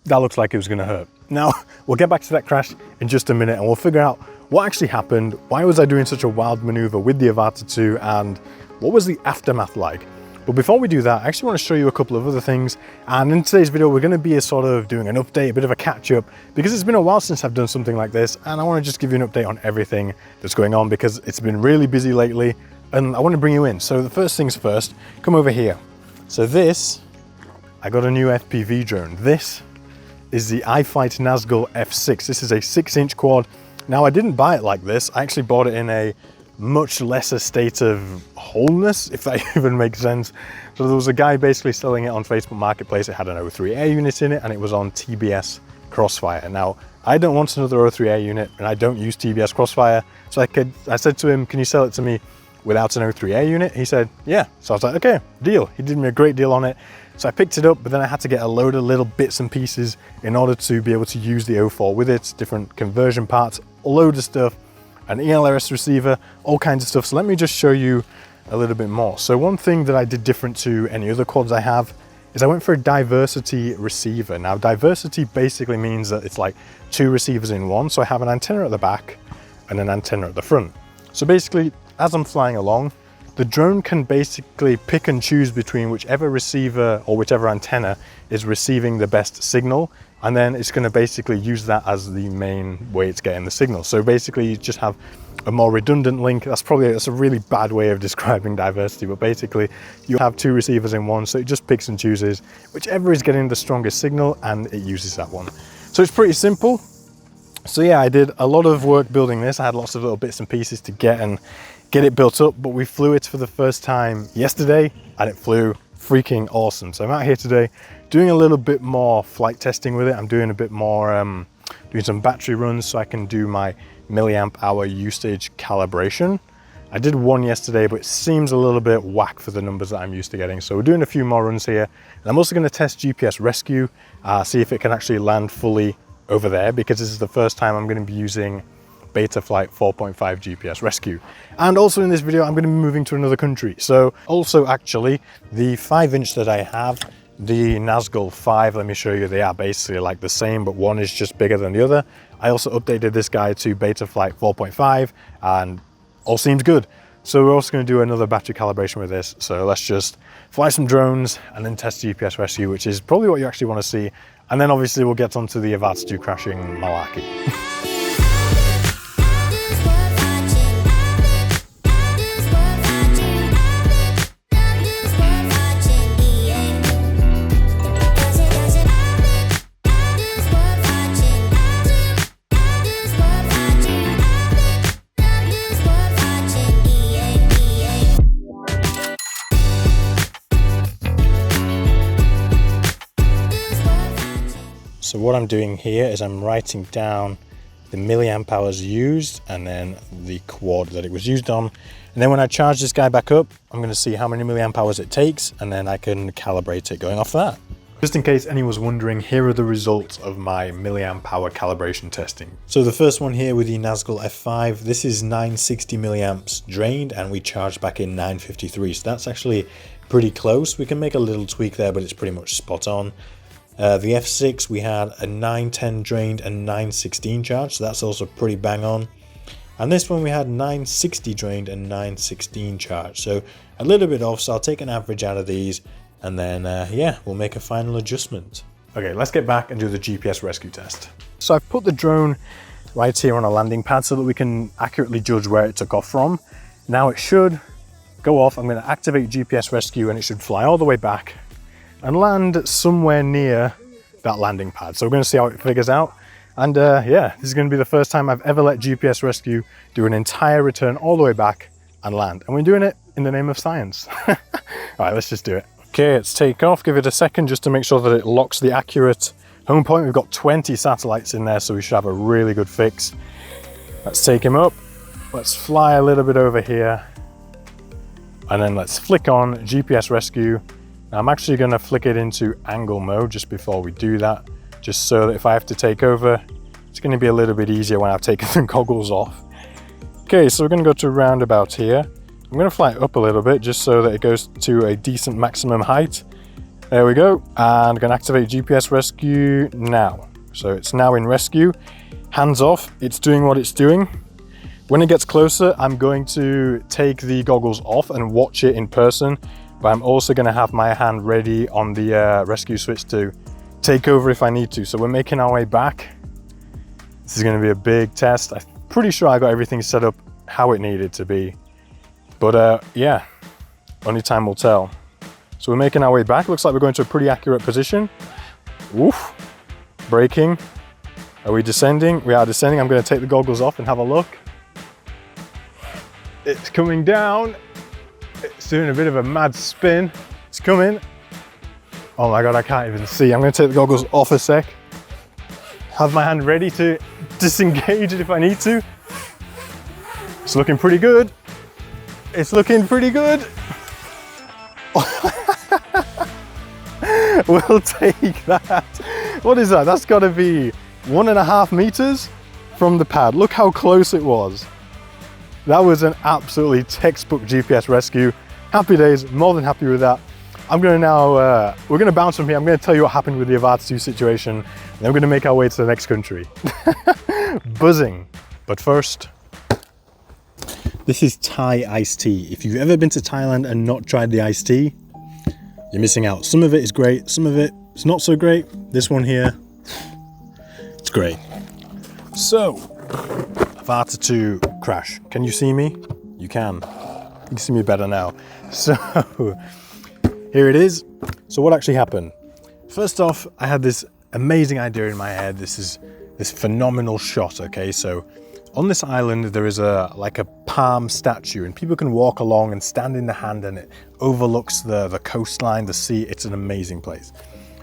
that looks like it was gonna hurt. Now, we'll get back to that crash in just a minute and we'll figure out what actually happened, why was I doing such a wild maneuver with the Avata 2, and what was the aftermath like? But before we do that, I actually want to show you a couple of other things. And in today's video, we're going to be doing an update, a bit of a catch up, because it's been a while since I've done something like this. And I want to just give you an update on everything that's going on because it's been really busy lately and I want to bring you in. So the first things first, come over here. So this, I got a new FPV drone. This is the iFlight Nazgul F6. This is a 6-inch quad. Now I didn't buy it like this. I actually bought it in a much lesser state of wholeness, if that even makes sense. So there was a guy basically selling it on Facebook Marketplace. It had an O3 air unit in it and it was on TBS Crossfire. Now, I don't want another O3 air unit and I don't use TBS Crossfire. So I said to him, can you sell it to me without an O3 air unit? He said, yeah. So I was like, okay, deal. He did me a great deal on it. So I picked it up, but then I had to get a load of little bits and pieces in order to be able to use the O4 with it, different conversion parts, a load of stuff, an ELRS receiver, all kinds of stuff. So let me just show you a little bit more. So one thing that I did different to any other quads I have is I went for a diversity receiver. Now diversity basically means that it's like 2 receivers in one. So I have an antenna at the back and an antenna at the front. So basically, as I'm flying along, the drone can basically pick and choose between whichever receiver or whichever antenna is receiving the best signal, and then it's going to basically use that as the main way it's getting the signal. So basically you just have a more redundant link. That's a really bad way of describing diversity, but basically you have 2 receivers in one, so it just picks and chooses whichever is getting the strongest signal and it uses that one. So it's pretty simple. So yeah, I did a lot of work building this. I had lots of little bits and pieces to get it built up, but we flew it for the first time yesterday and it flew freaking awesome. So I'm out here today doing a little bit more flight testing with it. I'm doing a bit more, doing some battery runs so I can do my milliamp hour usage calibration. I did one yesterday, but it seems a little bit whack for the numbers that I'm used to getting. So we're doing a few more runs here. And I'm also going to test GPS rescue, see if it can actually land fully over there, because this is the first time I'm going to be using Betaflight 4.5 GPS rescue. And also in this video, I'm going to be moving to another country. So also actually the 5-inch that I have, the Nazgul 5, let me show you, they are basically like the same, but one is just bigger than the other. I also updated this guy to Betaflight 4.5 and all seems good. So we're also going to do another battery calibration with this. So let's just fly some drones and then test GPS rescue, which is probably what you actually want to see. And then obviously we'll get onto the Avata 2 crashing malarkey. So what I'm doing here is I'm writing down the milliamp hours used and then the quad that it was used on. And then when I charge this guy back up, I'm going to see how many milliamp hours it takes, and then I can calibrate it going off that. Just in case anyone's wondering, here are the results of my milliamp hour calibration testing. So the first one here with the Nazgul F5, this is 960 milliamps drained and we charged back in 953. So that's actually pretty close. We can make a little tweak there, but it's pretty much spot on. The F6, we had a 910 drained and 916 charged, so that's also pretty bang on. And this one we had 960 drained and 916 charged, so a little bit off, so I'll take an average out of these and then yeah, we'll make a final adjustment. Okay, let's get back and do the GPS rescue test. So I've put the drone right here on a landing pad so that we can accurately judge where it took off from. Now it should go off. I'm going to activate GPS rescue and it should fly all the way back and land somewhere near that landing pad. So we're going to see how it figures out. And yeah, this is going to be the first time I've ever let GPS rescue do an entire return all the way back and land. And we're doing it in the name of science. All right, let's just do it. Okay, let's take off. Give it a second just to make sure that it locks the accurate home point. We've got 20 satellites in there, so we should have a really good fix. Let's take him up. Let's fly a little bit over here. And then let's flick on GPS rescue. I'm actually going to flick it into angle mode just before we do that, just so that if I have to take over, it's going to be a little bit easier when I've taken the goggles off. Okay, so we're going to go to roundabout here. I'm going to fly it up a little bit just so that it goes to a decent maximum height. There we go. And I'm gonna activate GPS rescue now. So it's now in rescue. Hands off, it's doing what it's doing. When it gets closer, I'm going to take the goggles off and watch it in person, but I'm also gonna have my hand ready on the rescue switch to take over if I need to. So we're making our way back. This is gonna be a big test. I'm pretty sure I got everything set up how it needed to be. But yeah, only time will tell. So we're making our way back. Looks like we're going to a pretty accurate position. Oof, braking. Are we descending? We are descending. I'm going to take the goggles off and have a look. It's coming down. It's doing a bit of a mad spin. It's coming. Oh my God, I can't even see. I'm going to take the goggles off a sec. Have my hand ready to disengage it if I need to. It's looking pretty good. It's looking pretty good. We'll take that. What is that? That's got to be 1.5 meters from the pad. Look how close it was. That was an absolutely textbook GPS rescue. Happy days, more than happy with that. I'm gonna now, we're gonna bounce from here. I'm gonna tell you what happened with the Avata 2 situation, and then we're gonna make our way to the next country. Buzzing. But first, this is Thai iced tea. If you've ever been to Thailand and not tried the iced tea, you're missing out. Some of it is great, some of it is not so great. This one here, it's great. So, Avata 2 crash. Can you see me? You can. You can see me better now. So, here it is. So what actually happened? First off, I had this amazing idea in my head. This is this phenomenal shot, okay? So, on this island, there is like a palm statue, and people can walk along and stand in the hand, and it overlooks the coastline, the sea. It's an amazing place.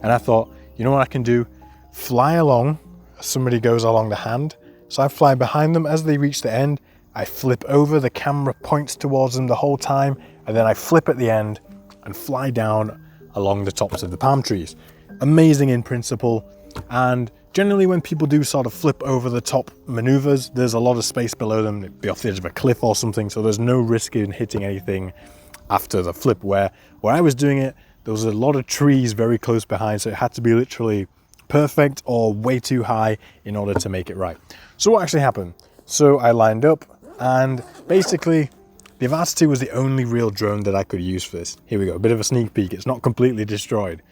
And I thought, you know what I can do? Fly along as somebody goes along the hand. So I fly behind them. As they reach the end, I flip over, the camera points towards them the whole time, and then I flip at the end and fly down along the tops of the palm trees. Amazing in principle, and generally when people do sort of flip over the top maneuvers, there's a lot of space below them. It'd be off the edge of a cliff or something, so there's no risk in hitting anything after the flip. Where I was doing it, there was a lot of trees very close behind, so it had to be literally perfect or way too high in order to make it right. So what actually happened? So I lined up, and basically the Avata 2 was the only real drone that I could use for this. Here we go, a bit of a sneak peek. It's not completely destroyed.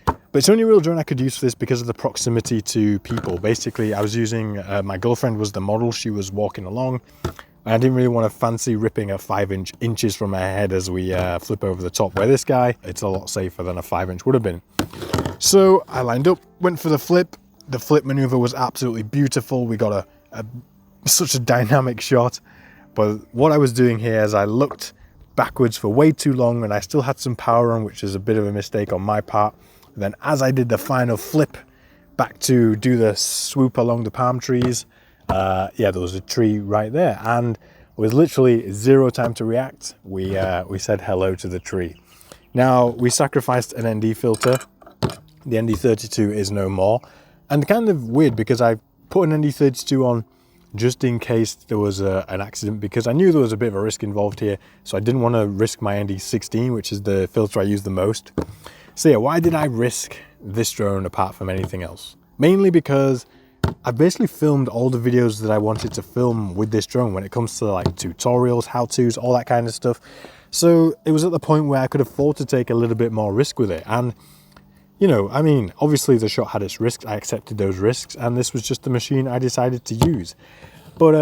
But it's the only real drone I could use for this because of the proximity to people. Basically, I was using, my girlfriend was the model, she was walking along. I didn't really want to fancy ripping a 5 inches from my head as we flip over the top. Where this guy, it's a lot safer than a 5-inch would have been. So I lined up, went for the flip. The flip maneuver was absolutely beautiful. We got such a dynamic shot. But what I was doing here is I looked backwards for way too long, and I still had some power on, which is a bit of a mistake on my part. And then as I did the final flip back to do the swoop along the palm trees, yeah, there was a tree right there, and with literally 0 time to react, we said hello to the tree. Now, we sacrificed an ND filter. The ND32 is no more, and kind of weird because I put an ND32 on just in case there was an accident, because I knew there was a bit of a risk involved here, so I didn't want to risk my ND16, which is the filter I use the most. So yeah, why did I risk this drone apart from anything else? Mainly because I basically filmed all the videos that I wanted to film with this drone when it comes to like tutorials, how-tos, all that kind of stuff. So it was at the point where I could afford to take a little bit more risk with it. And, you know, I mean, obviously the shot had its risks. I accepted those risks, and this was just the machine I decided to use. But,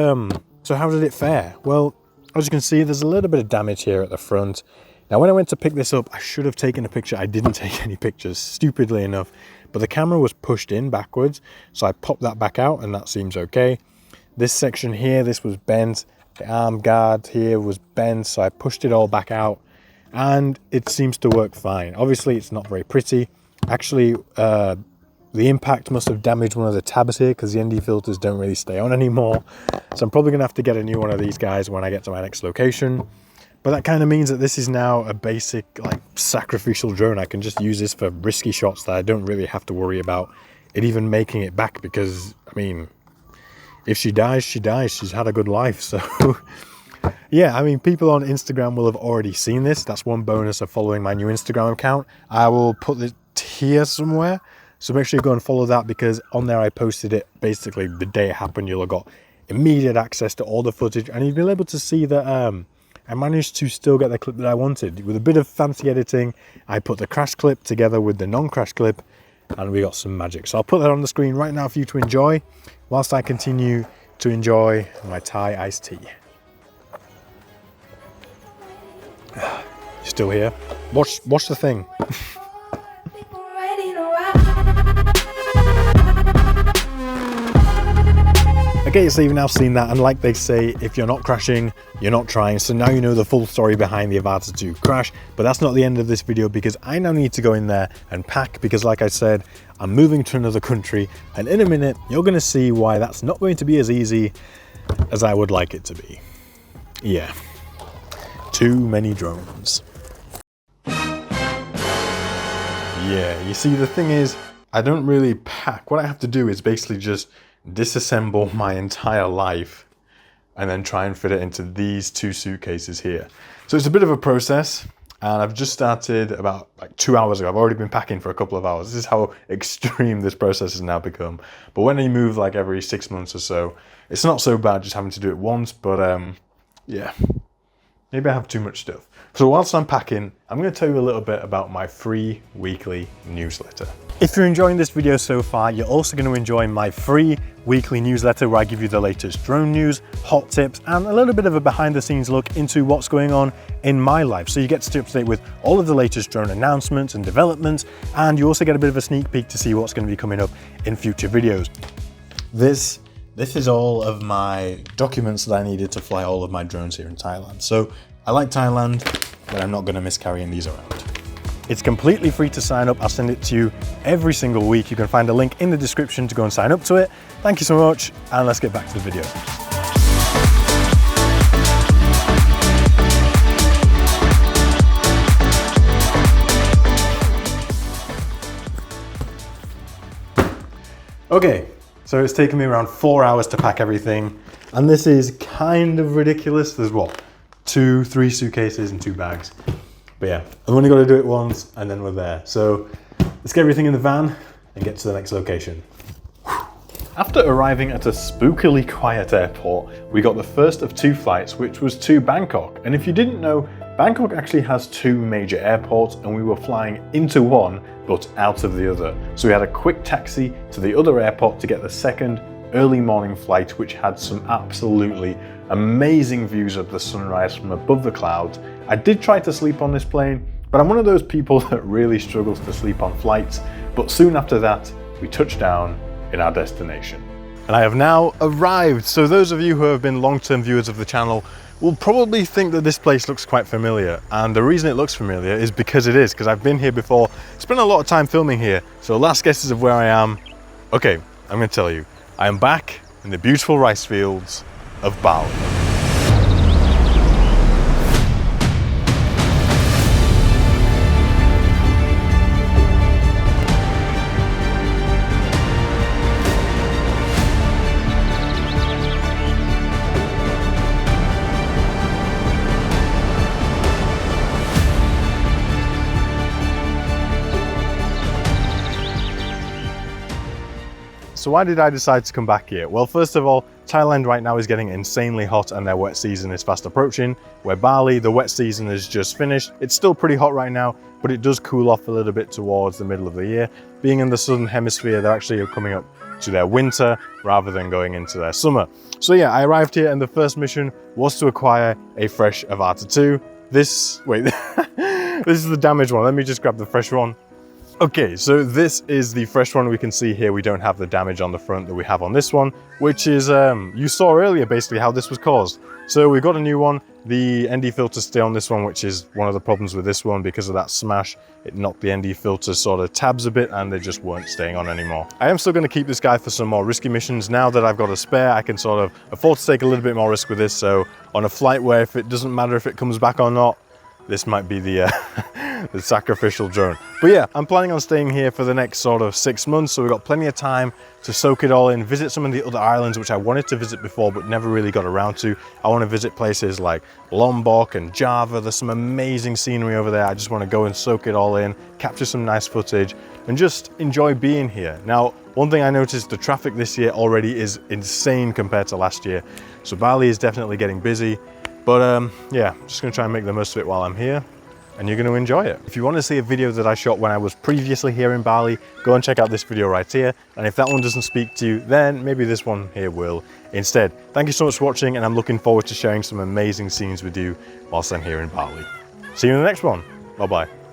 so how did it fare? Well, as you can see, there's a little bit of damage here at the front. Now, when I went to pick this up, I should have taken a picture. I didn't take any pictures, stupidly enough, but the camera was pushed in backwards. So I popped that back out, and that seems okay. This section here, this was bent. The arm guard here was bent, so I pushed it all back out, and it seems to work fine. Obviously, it's not very pretty. Actually, the impact must have damaged one of the tabs here, because the ND filters don't really stay on anymore. So I'm probably gonna have to get a new one of these guys when I get to my next location. But that kind of means that this is now a basic, like, sacrificial drone. I can just use this for risky shots that I don't really have to worry about it even making it back, because, I mean, if she dies, she dies. She's had a good life. So Yeah, I mean, people on Instagram will have already seen this. That's one bonus of following my new Instagram account. I will put it here somewhere. So make sure you go and follow that, because on there I posted it basically the day it happened. You'll have got immediate access to all the footage, and you'll be able to see that I managed to still get the clip that I wanted. With a bit of fancy editing, I put the crash clip together with the non-crash clip, and we got some magic. So I'll put that on the screen right now for you to enjoy, whilst I continue to enjoy my Thai iced tea. You're still here? Watch the thing. Okay, so you've now seen that, and like they say, if you're not crashing, you're not trying. So now you know the full story behind the Avata 2 crash, but that's not the end of this video, because I now need to go in there and pack, because like I said, I'm moving to another country, and in a minute, you're gonna see why that's not going to be as easy as I would like it to be. Yeah, too many drones. Yeah, you see, the thing is, I don't really pack. What I have to do is basically just disassemble my entire life and then try and fit it into these 2 suitcases here. So it's a bit of a process, and I've just started about like 2 hours ago. I've already been packing for a couple of hours. This is how extreme this process has now become. But when you move like every 6 months or so, it's not so bad just having to do it once, but yeah, maybe I have too much stuff. So whilst I'm packing, I'm going to tell you a little bit about my free weekly newsletter. If you're enjoying this video so far, you're also going to enjoy my free weekly newsletter, where I give you the latest drone news, hot tips, and a little bit of a behind the scenes look into what's going on in my life. So you get to stay up to date with all of the latest drone announcements and developments, and you also get a bit of a sneak peek to see what's going to be coming up in future videos. This is all of my documents that I needed to fly all of my drones here in Thailand. So I like Thailand, but I'm not going to miss carrying these around. It's completely free to sign up. I'll send it to you every single week. You can find a link in the description to go and sign up to it. Thank you so much, and let's get back to the video. Okay, so it's taken me around 4 hours to pack everything, and this is kind of ridiculous. There's what, 2-3 suitcases and 2 bags. But yeah, I've only got to do it once and then we're there. So let's get everything in the van and get to the next location. After arriving at a spookily quiet airport, we got the first of 2 flights, which was to Bangkok. And if you didn't know, Bangkok actually has 2 major airports, and we were flying into one but out of the other. So we had a quick taxi to the other airport to get the second early morning flight, which had some absolutely amazing views of the sunrise from above the clouds. I did try to sleep on this plane, but I'm one of those people that really struggles to sleep on flights. But soon after that, we touched down in our destination. And I have now arrived. So those of you who have been long-term viewers of the channel will probably think that this place looks quite familiar. And the reason it looks familiar is because it is, because I've been here before, spent a lot of time filming here. So last guesses of where I am. Okay, I'm going to tell you. I am back in the beautiful rice fields of Bali. So why did I decide to come back here? Well, first of all, Thailand right now is getting insanely hot and their wet season is fast approaching, where Bali, the wet season is just finished. It's still pretty hot right now, but it does cool off a little bit towards the middle of the year. Being in the southern hemisphere, they're actually coming up to their winter rather than going into their summer. So yeah, I arrived here and the first mission was to acquire a fresh Avata 2. This is the damaged one. Let me just grab the fresh one. Okay, so this is the fresh one. We can see here we don't have the damage on the front that we have on this one, which is, you saw earlier basically how this was caused. So we got a new one. The ND filters stay on this one, which is one of the problems with this one. Because of that smash, it knocked the ND filter sort of tabs a bit and they just weren't staying on anymore. I am still going to keep this guy for some more risky missions. Now that I've got a spare, I can sort of afford to take a little bit more risk with this. So on a flight where if it doesn't matter if it comes back or not, this might be the, the sacrificial drone. But yeah, I'm planning on staying here for the next sort of 6 months, so we've got plenty of time to soak it all in, visit some of the other islands which I wanted to visit before but never really got around to. I want to visit places like Lombok and Java. There's some amazing scenery over there. I just want to go and soak it all in, capture some nice footage, and just enjoy being here. Now, one thing I noticed, the traffic this year already is insane compared to last year. So Bali is definitely getting busy, but yeah, I'm just gonna try and make the most of it while I'm here, and you're gonna enjoy it. If you want to see a video that I shot when I was previously here in Bali, go and check out this video right here. And if that one doesn't speak to you, then maybe this one here will instead. Thank you so much for watching, and I'm looking forward to sharing some amazing scenes with you whilst I'm here in Bali. See you in the next one. Bye-bye.